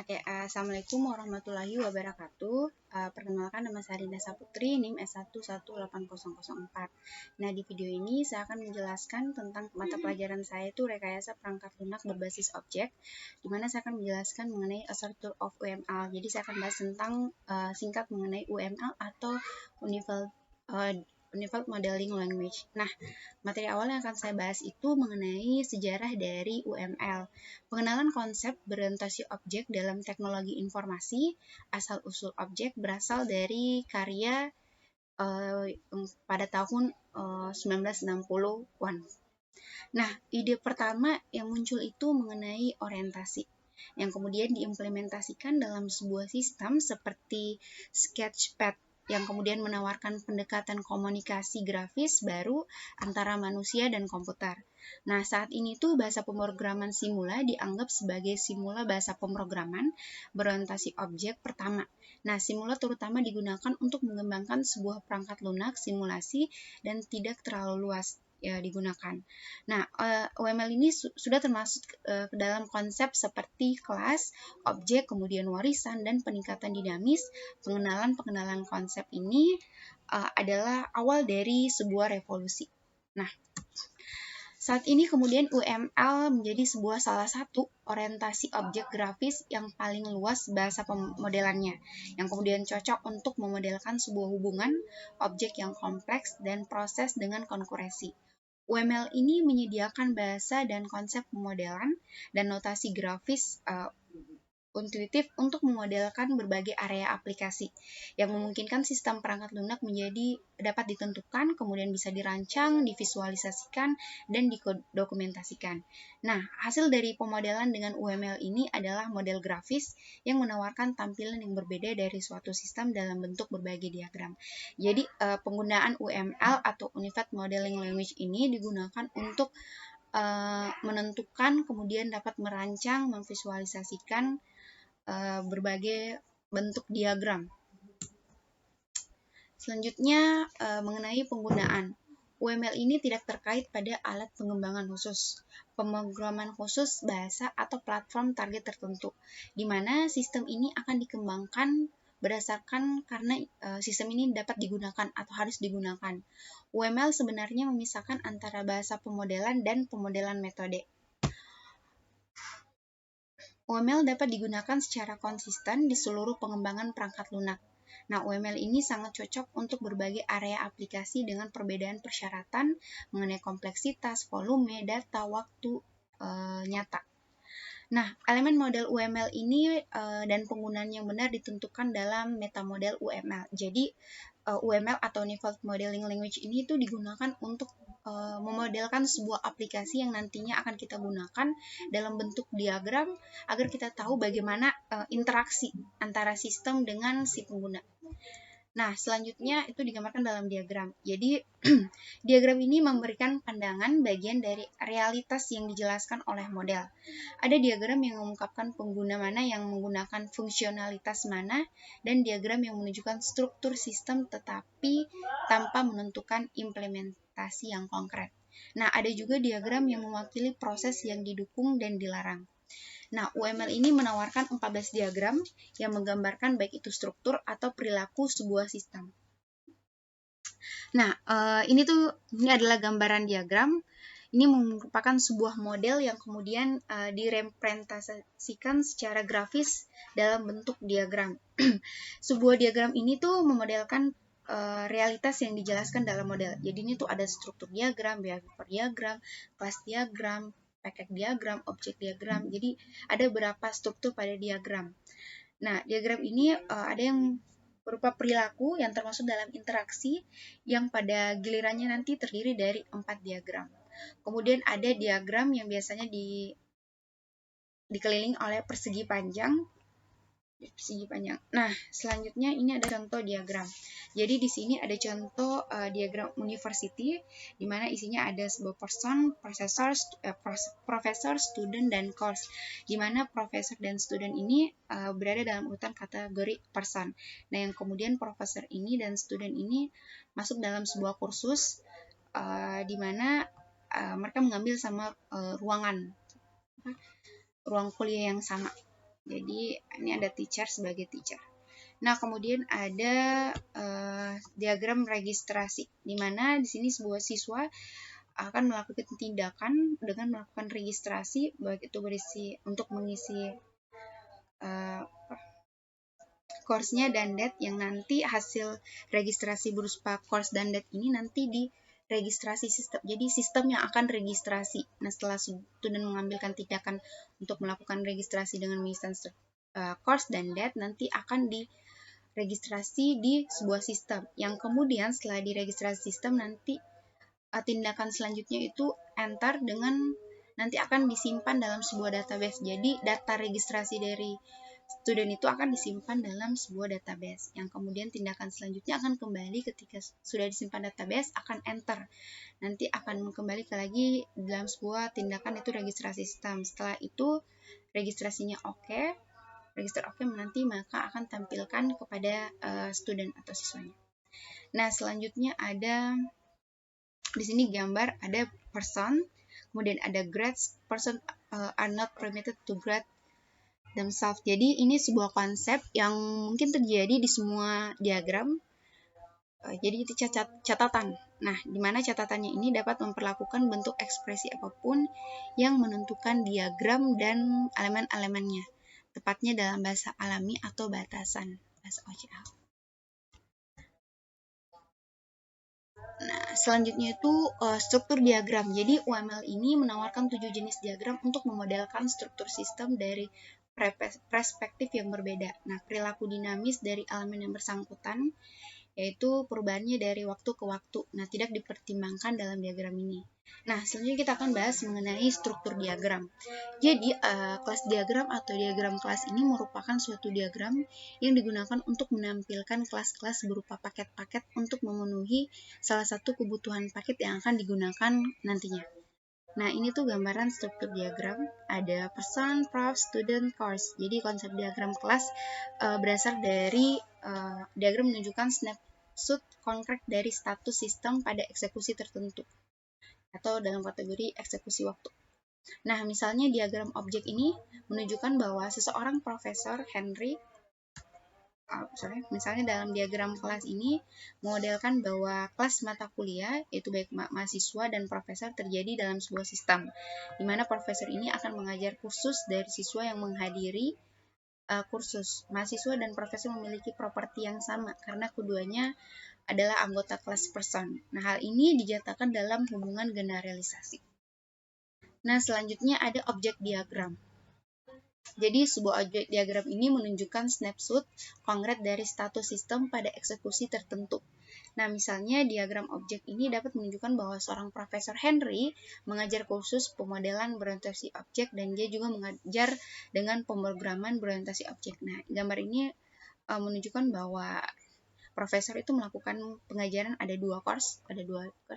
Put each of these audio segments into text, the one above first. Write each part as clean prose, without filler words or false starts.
Oke, Assalamualaikum warahmatullahi wabarakatuh. Perkenalkan, nama saya Rinda Saputri, NIM S1180004. Nah, di video ini saya akan menjelaskan tentang mata pelajaran saya itu rekayasa perangkat lunak berbasis objek, di mana saya akan menjelaskan mengenai a structure of UML. Jadi saya akan bahas tentang singkat mengenai UML atau Unified Modeling Language. Nah, materi awal yang akan saya bahas itu mengenai sejarah dari UML. Pengenalan konsep berorientasi objek dalam teknologi informasi, asal-usul objek berasal dari karya pada tahun 1960-an. Nah, ide pertama yang muncul itu mengenai orientasi, yang kemudian diimplementasikan dalam sebuah sistem seperti Sketchpad, yang kemudian menawarkan pendekatan komunikasi grafis baru antara manusia dan komputer. Nah, saat ini tuh bahasa pemrograman Simula dianggap sebagai Simula bahasa pemrograman berorientasi objek pertama. Nah, Simula terutama digunakan untuk mengembangkan sebuah perangkat lunak simulasi dan tidak terlalu luas digunakan. Nah, UML ini sudah termasuk ke dalam konsep seperti kelas, objek, kemudian warisan, dan peningkatan dinamis. Pengenalan konsep ini adalah awal dari sebuah revolusi. Nah, saat ini kemudian UML menjadi salah satu orientasi objek grafis yang paling luas bahasa pemodelannya, yang kemudian cocok untuk memodelkan sebuah hubungan objek yang kompleks dan proses dengan konkurensi. UML ini menyediakan bahasa dan konsep pemodelan dan notasi grafis intuitif untuk memodelkan berbagai area aplikasi yang memungkinkan sistem perangkat lunak menjadi dapat ditentukan, kemudian bisa dirancang, divisualisasikan, dan didokumentasikan. Nah, hasil dari pemodelan dengan UML ini adalah model grafis yang menawarkan tampilan yang berbeda dari suatu sistem dalam bentuk berbagai diagram. Jadi, penggunaan UML atau Unified Modeling Language ini digunakan untuk menentukan, kemudian dapat merancang, memvisualisasikan berbagai bentuk diagram. Selanjutnya mengenai penggunaan. UML ini tidak terkait pada alat pengembangan khusus, pemrograman khusus bahasa atau platform target tertentu, di mana sistem ini akan dikembangkan berdasarkan karena sistem ini dapat digunakan atau harus digunakan. UML sebenarnya memisahkan antara bahasa pemodelan dan pemodelan metode. UML dapat digunakan secara konsisten di seluruh pengembangan perangkat lunak. Nah, UML ini sangat cocok untuk berbagai area aplikasi dengan perbedaan persyaratan mengenai kompleksitas, volume, data, waktu nyata. Nah, elemen model UML ini dan penggunaan yang benar ditentukan dalam metamodel UML. Jadi, UML atau Unified Modeling Language ini itu digunakan untuk memodelkan sebuah aplikasi yang nantinya akan kita gunakan dalam bentuk diagram agar kita tahu bagaimana interaksi antara sistem dengan si pengguna. Nah, selanjutnya itu digambarkan dalam diagram. Jadi, diagram ini memberikan pandangan bagian dari realitas yang dijelaskan oleh model. Ada diagram yang mengungkapkan pengguna mana yang menggunakan fungsionalitas mana, dan diagram yang menunjukkan struktur sistem tetapi tanpa menentukan implementasi yang konkret. Nah, ada juga diagram yang mewakili proses yang didukung dan dilarang. Nah, UML ini menawarkan 14 diagram yang menggambarkan baik itu struktur atau perilaku sebuah sistem. Nah, ini adalah gambaran diagram. Ini merupakan sebuah model yang kemudian direpresentasikan secara grafis dalam bentuk diagram. Sebuah diagram ini tuh memodelkan realitas yang dijelaskan dalam model. Jadi ini tuh ada struktur diagram, behavior diagram, kelas diagram, packet diagram, objek diagram. Jadi ada beberapa struktur pada diagram. Nah, diagram ini ada yang berupa perilaku yang termasuk dalam interaksi yang pada gilirannya nanti terdiri dari 4 diagram. Kemudian ada diagram yang biasanya dikelilingi oleh persegi panjang. Nah, selanjutnya ini ada contoh diagram. Jadi di sini ada contoh diagram university, di mana isinya ada sebuah person, profesor, student, dan course. Di mana profesor dan student ini berada dalam urutan kategori person. Nah, yang kemudian profesor ini dan student ini masuk dalam sebuah kursus di mana mereka mengambil sama ruang kuliah yang sama. Jadi ini ada teacher sebagai teacher. Nah, kemudian ada diagram registrasi, di mana di sini sebuah siswa akan melakukan tindakan dengan melakukan registrasi, baik itu berisi untuk mengisi course-nya dan date, yang nanti hasil registrasi berupa course dan date ini nanti di registrasi sistem. Jadi sistem yang akan registrasi. Nah, setelah student mengambilkan tindakan untuk melakukan registrasi dengan mengisi course dan date, nanti akan diregistrasi di sebuah sistem. Yang kemudian setelah diregistrasi sistem, nanti tindakan selanjutnya itu enter dengan nanti akan disimpan dalam sebuah database. Jadi data registrasi dari student itu akan disimpan dalam sebuah database, yang kemudian tindakan selanjutnya akan kembali ketika sudah disimpan database, akan enter. Nanti akan kembali lagi dalam sebuah tindakan itu registrasi sistem. Setelah itu registrasinya oke, register oke, nanti maka akan tampilkan kepada student atau siswanya. Nah, selanjutnya ada di sini gambar ada person, kemudian ada grades. Person are not permitted to grade themselves. Jadi ini sebuah konsep yang mungkin terjadi di semua diagram. Jadi itu catatan. Nah, di mana catatannya ini dapat memperlakukan bentuk ekspresi apapun yang menentukan diagram dan elemen-elemennya, tepatnya dalam bahasa alami atau batasan, bahasa OCL. Nah, selanjutnya itu struktur diagram. Jadi UML ini menawarkan 7 jenis diagram untuk memodelkan struktur sistem dari perspektif yang berbeda. Nah, perilaku dinamis dari elemen yang bersangkutan, yaitu perubahannya dari waktu ke waktu. Nah, tidak dipertimbangkan dalam diagram ini. Nah, selanjutnya kita akan bahas mengenai struktur diagram. Jadi, kelas diagram atau diagram kelas ini merupakan suatu diagram yang digunakan untuk menampilkan kelas-kelas berupa paket-paket untuk memenuhi salah satu kebutuhan paket yang akan digunakan nantinya. Nah, ini tuh gambaran struktur diagram. Ada person, prof, student, course. Jadi konsep diagram kelas berasal dari diagram menunjukkan snapshot konkret dari status sistem pada eksekusi tertentu atau dalam kategori eksekusi waktu. Nah, misalnya diagram objek ini menunjukkan bahwa seseorang Profesor Henry misalnya dalam diagram kelas ini mengodelkan bahwa kelas mata kuliah, yaitu baik mahasiswa dan profesor, terjadi dalam sebuah sistem, di mana profesor ini akan mengajar khusus dari siswa yang menghadiri kursus. Mahasiswa dan profesor memiliki properti yang sama karena keduanya adalah anggota kelas person. Nah, hal ini dinyatakan dalam hubungan generalisasi. Nah, selanjutnya ada objek diagram. Jadi, sebuah objek diagram ini menunjukkan snapshot konkret dari status sistem pada eksekusi tertentu. Nah, misalnya diagram objek ini dapat menunjukkan bahwa seorang Profesor Henry mengajar kursus pemodelan berorientasi objek dan dia juga mengajar dengan pemrograman berorientasi objek. Nah, gambar ini menunjukkan bahwa profesor itu melakukan pengajaran ada dua course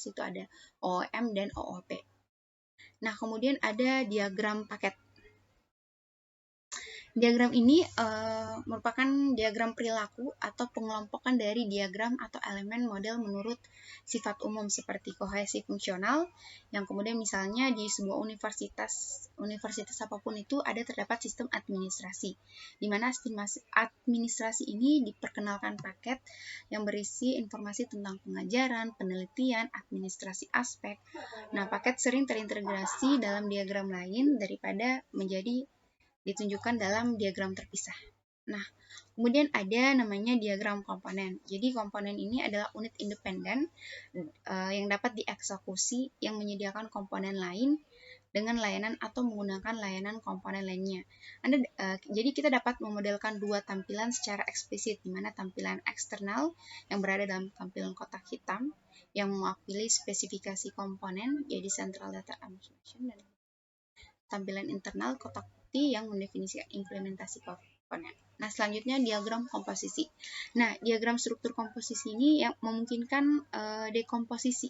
itu ada OOM dan OOP. Nah, kemudian ada diagram paket. Diagram ini merupakan diagram perilaku atau pengelompokan dari diagram atau elemen model menurut sifat umum seperti kohesi fungsional, yang kemudian misalnya di sebuah universitas apapun itu ada terdapat sistem administrasi, di mana administrasi ini diperkenalkan paket yang berisi informasi tentang pengajaran, penelitian, administrasi aspek. Nah, paket sering terintegrasi dalam diagram lain daripada menjadi ditunjukkan dalam diagram terpisah. Nah, kemudian ada namanya diagram komponen. Jadi komponen ini adalah unit independen yang dapat dieksekusi yang menyediakan komponen lain dengan layanan atau menggunakan layanan komponen lainnya. Jadi kita dapat memodelkan dua tampilan secara eksplisit, di mana tampilan eksternal yang berada dalam tampilan kotak hitam yang mewakili spesifikasi komponen, jadi central data information, dan tampilan internal kotak yang mendefinisikan implementasi komponen. Nah, selanjutnya diagram komposisi. Nah, diagram struktur komposisi ini yang memungkinkan dekomposisi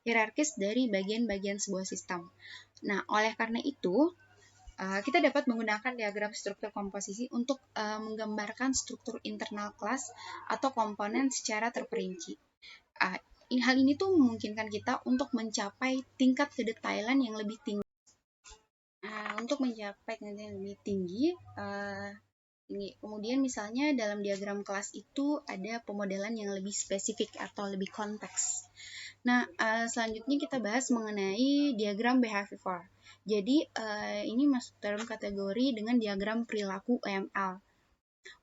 hierarkis dari bagian-bagian sebuah sistem. Nah, oleh karena itu, kita dapat menggunakan diagram struktur komposisi untuk menggambarkan struktur internal kelas atau komponen secara terperinci. Hal ini tuh memungkinkan kita untuk mencapai tingkat kedetailan yang lebih tinggi. Untuk mencapai nilai yang lebih tinggi, kemudian misalnya dalam diagram kelas itu ada pemodelan yang lebih spesifik atau lebih konteks. Nah, selanjutnya kita bahas mengenai diagram behavior. Jadi, ini masuk dalam kategori dengan diagram perilaku UML.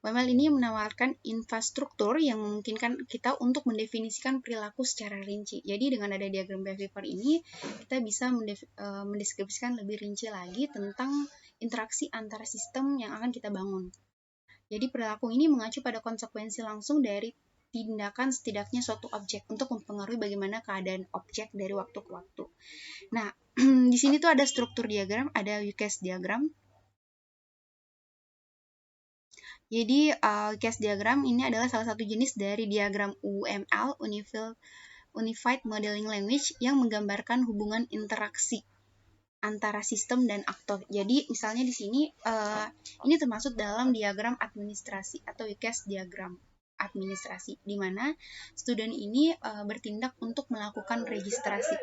UML ini menawarkan infrastruktur yang memungkinkan kita untuk mendefinisikan perilaku secara rinci. Jadi dengan ada diagram behavior ini, kita bisa mendeskripsikan lebih rinci lagi tentang interaksi antara sistem yang akan kita bangun. Jadi perilaku ini mengacu pada konsekuensi langsung dari tindakan setidaknya suatu objek untuk mempengaruhi bagaimana keadaan objek dari waktu ke waktu. Nah, di sini tuh ada struktur diagram, ada UCAS diagram. Jadi, UCAS diagram ini adalah salah satu jenis dari diagram UML, Unified Modeling Language, yang menggambarkan hubungan interaksi antara sistem dan aktor. Jadi, misalnya di sini, ini termasuk dalam diagram administrasi atau UCAS diagram administrasi, di mana student ini bertindak untuk melakukan registrasi.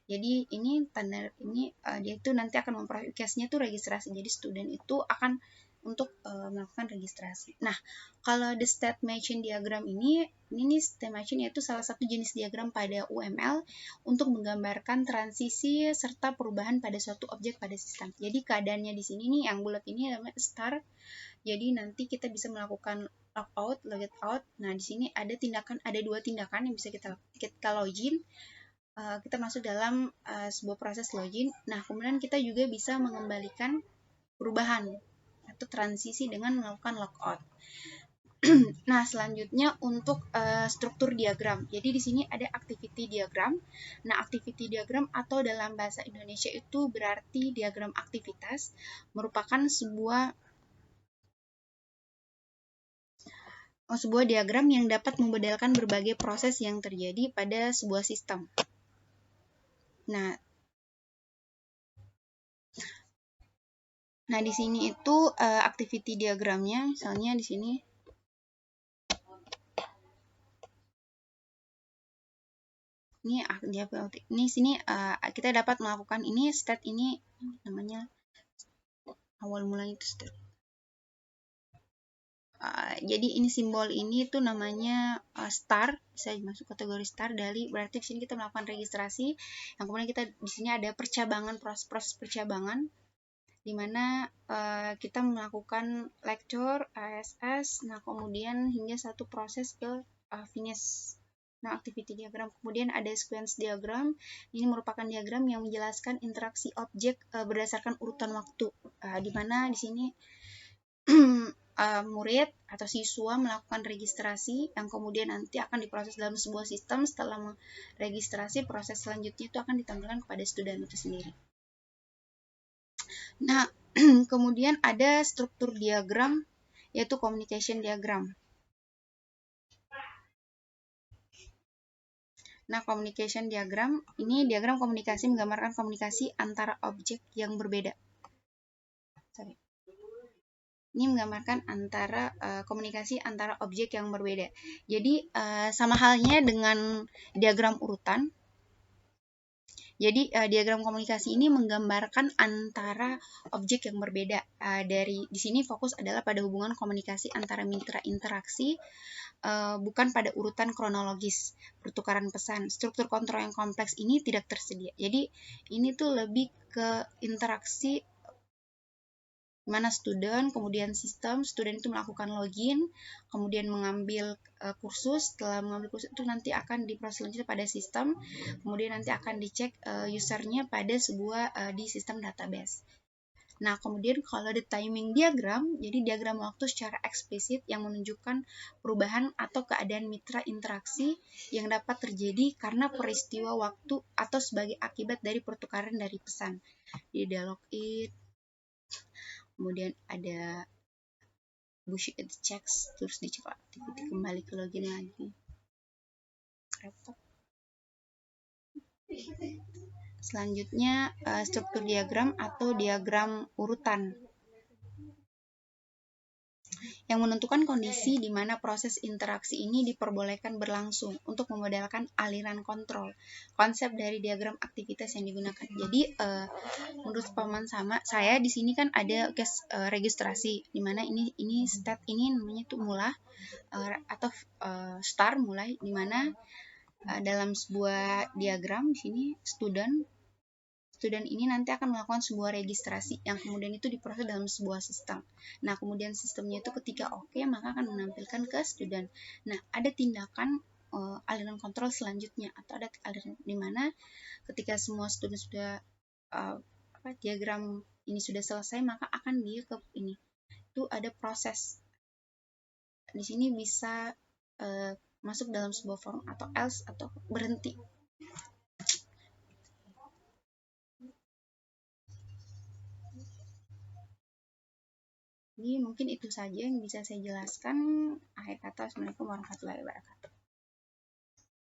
Jadi ini tanda ini dia itu nanti akan memperoleh UCAS-nya itu registrasi. Jadi student itu akan untuk melakukan registrasi. Nah, kalau the state machine diagram ini state machine yaitu salah satu jenis diagram pada UML untuk menggambarkan transisi serta perubahan pada suatu objek pada sistem. Jadi keadaannya di sini nih yang bulat ini namanya start. Jadi nanti kita bisa melakukan logout, logout. Nah, di sini ada dua tindakan yang bisa kita login. Kita masuk dalam sebuah proses login. Nah, kemudian kita juga bisa mengembalikan perubahan atau transisi dengan melakukan logout. Nah, selanjutnya untuk struktur diagram. Jadi di sini ada activity diagram. Nah, activity diagram atau dalam bahasa Indonesia itu berarti diagram aktivitas, merupakan sebuah diagram yang dapat memodelkan berbagai proses yang terjadi pada sebuah sistem. Nah, di sini itu activity diagramnya, misalnya di sini. Ini sini kita dapat melakukan ini state ini namanya awal mulanya itu state. Jadi ini simbol ini itu namanya star, bisa masuk kategori star dari berarti di sini kita melakukan registrasi. Yang kemudian kita di sini ada percabangan, proses percabangan di mana kita melakukan lecture, ASS, nah kemudian hingga satu proses ke finish. Nah, activity diagram. Kemudian ada sequence diagram. Ini merupakan diagram yang menjelaskan interaksi objek berdasarkan urutan waktu. Di mana di sini murid atau siswa melakukan registrasi yang kemudian nanti akan diproses dalam sebuah sistem. Setelah registrasi, proses selanjutnya itu akan ditampilkan kepada student itu sendiri. Nah, kemudian ada struktur diagram, yaitu communication diagram. Nah, communication diagram, ini diagram komunikasi menggambarkan komunikasi antara objek yang berbeda. Ini menggambarkan antara komunikasi antara objek yang berbeda. Jadi, sama halnya dengan diagram urutan. Jadi diagram komunikasi ini menggambarkan antara objek yang berbeda. Di sini fokus adalah pada hubungan komunikasi antara mitra interaksi, bukan pada urutan kronologis pertukaran pesan. Struktur kontrol yang kompleks ini tidak tersedia. Jadi ini tuh lebih ke interaksi mana student, kemudian sistem, student itu melakukan login, kemudian mengambil kursus, setelah mengambil kursus itu nanti akan diproses selanjutnya pada sistem, kemudian nanti akan dicek usernya pada sebuah di sistem database. Nah, kemudian kalau ada timing diagram, jadi diagram waktu secara eksplisit yang menunjukkan perubahan atau keadaan mitra interaksi yang dapat terjadi karena peristiwa waktu atau sebagai akibat dari pertukaran dari pesan. Di dialog it, kemudian ada push it checks, terus dicek activity, kembali ke login lagi. Selanjutnya struktur diagram atau diagram urutan. yang menentukan kondisi di mana proses interaksi ini diperbolehkan berlangsung untuk memodelkan aliran kontrol. Konsep dari diagram aktivitas yang digunakan. Jadi menurut paman sama saya di sini kan ada registrasi di mana ini state ini namanya itu mula atau start mulai, di mana dalam sebuah diagram di sini student ini nanti akan melakukan sebuah registrasi yang kemudian itu diproses dalam sebuah sistem. Nah, kemudian sistemnya itu ketika oke, maka akan menampilkan ke student. Nah, ada tindakan aliran kontrol selanjutnya, atau ada aliran di mana ketika semua student sudah diagram ini sudah selesai, maka akan dia ke ini. Itu ada proses. Di sini bisa masuk dalam sebuah form atau else atau berhenti. Jadi mungkin itu saja yang bisa saya jelaskan. Akhir kata, Assalamualaikum warahmatullahi wabarakatuh.